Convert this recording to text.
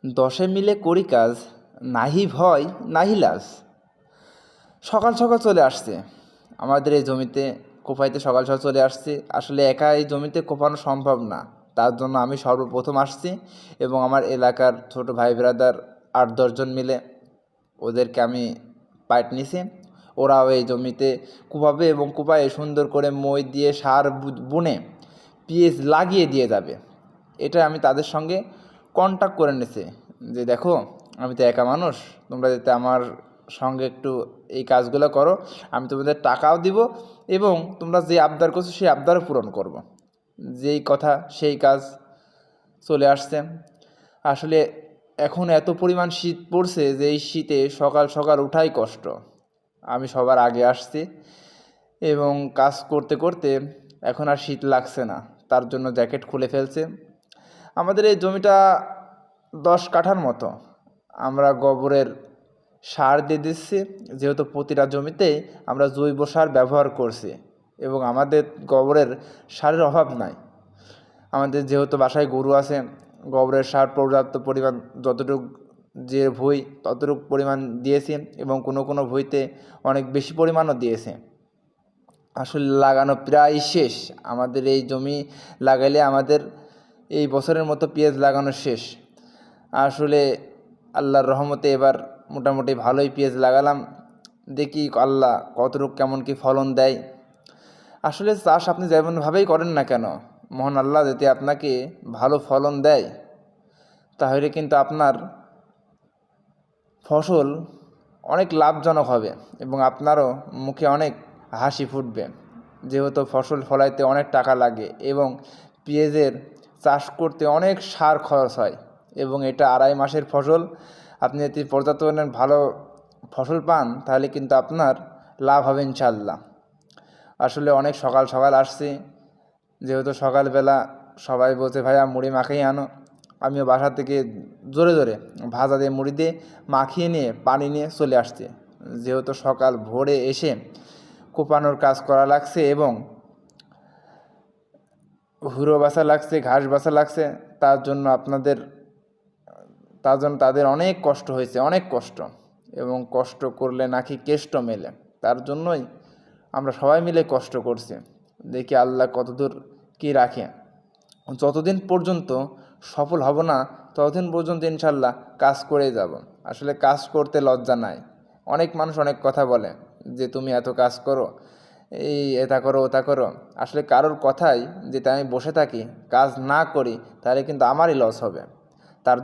দশে মিলে করি কাজ, নাহি ভয় নাহি লাজ। সকাল সকাল চলে আসছে আমাদের এই জমিতে কোপাইতে, সকাল সকাল চলে আসছে। আসলে একা এই জমিতে কোপানো সম্ভব না, তার জন্য আমি সর্বপ্রথম আসছি এবং আমার এলাকার ছোট ভাই ব্রাদার 8-10 জন মিলে ওদেরকে আমি পাইট নিছি। ওরাও এই জমিতে কোপাবে এবং কোপায়ে সুন্দর করে মই দিয়ে সার বুনে পিএস লাগিয়ে দিয়ে যাবে। এটা আমি তাদের সঙ্গে কন্ট্যাক্ট করে নিছি যে দেখো, আমি তো একা মানুষ, তোমরা যাতে আমার সঙ্গে একটু এই কাজগুলো করো, আমি তোমাদের টাকাও দিব এবং তোমরা যে আবদার করছো সেই আবদারও পূরণ করব। যেই কথা সেই কাজ চলে আসছে। আসলে এখন এত পরিমাণ শীত পড়ছে যে এই শীতে সকাল সকাল উঠাই কষ্ট। আমি সবার আগে আসছি এবং কাজ করতে করতে এখন আর শীত লাগছে না, তার জন্য জ্যাকেট খুলে ফেলছে। আমাদের এই জমিটা 10 কাঠার মতো। আমরা গোবরের সার দিয়ে দিচ্ছি, যেহেতু প্রতিটা জমিতেই আমরা জৈব সার ব্যবহার করছি এবং আমাদের গোবরের সারের অভাব নাই। আমাদের যেহেতু বাসায় গরু আছে, গোবরের সার পর্যাপ্ত পরিমাণ, যতটুকু যে ভুঁই ততটুকু পরিমাণ দিয়েছি এবং কোনো কোনো ভুঁইতে অনেক বেশি পরিমাণও দিয়েছে। আসলে লাগানো প্রায় শেষ। আমাদের এই জমি লাগাইলে আমাদের এই বছরের মতো পেঁয়াজ লাগানো শেষ। আসলে আল্লাহর রহমতে এবার মোটামুটি ভালোই পেঁয়াজ লাগালাম। দেখি আল্লাহ কতটুকু কেমন কি ফলন দেয়। আসলে চাষ আপনি যেমনভাবেই করেন না কেন, মহান আল্লাহ যদি আপনাকে ভালো ফলন দেয় তাহলে কিন্তু আপনার ফসল অনেক লাভজনক হবে এবং আপনারও মুখে অনেক হাসি ফুটবে। যেহেতু ফসল ফলাইতে অনেক টাকা লাগে এবং পেঁয়াজের চাষ করতে অনেক সার খরচ হয় এবং এটা 2.5 মাসের ফসল। আপনি যদি পর্যাপ্ত পরিমাণ ভালো ফসল পান তাহলে কিন্তু আপনার লাভ হবে ইনশাল্লাহ। আসলে অনেক সকাল সকাল আসছি, যেহেতু সকালবেলা সবাই বলছে ভাইয়া মুড়ি মাখিয়ে আনো। আমিও বাসা থেকে জোরে জোরে ভাজা দিয়ে মুড়ি দিয়ে মাখিয়ে নিয়ে পানি নিয়ে চলে আসছে। যেহেতু সকাল ভোরে এসে কোপানোর কাজ করা লাগছে এবং হুড়ো বাছা লাগছে, ঘাস বাছা লাগছে, তার জন্য তাদের অনেক কষ্ট হয়েছে, অনেক কষ্ট। এবং কষ্ট করলে নাকি কেষ্ট মেলে, তার জন্যই আমরা সবাই মিলে কষ্ট করছি। দেখি আল্লাহ কতদূর কী রাখে। যতদিন পর্যন্ত সফল হব না ততদিন পর্যন্ত ইনশাল্লাহ কাজ করেই যাব। আসলে কাজ করতে লজ্জা নাই। অনেক মানুষ অনেক কথা বলে যে তুমি এত কাজ করো, এই এটা করো ওটা করো। আসলে কারোর কথাই যদি আমি বসে থাকি, কাজ না করি, তাহলে কিন্তু আমারই লস হবে। তার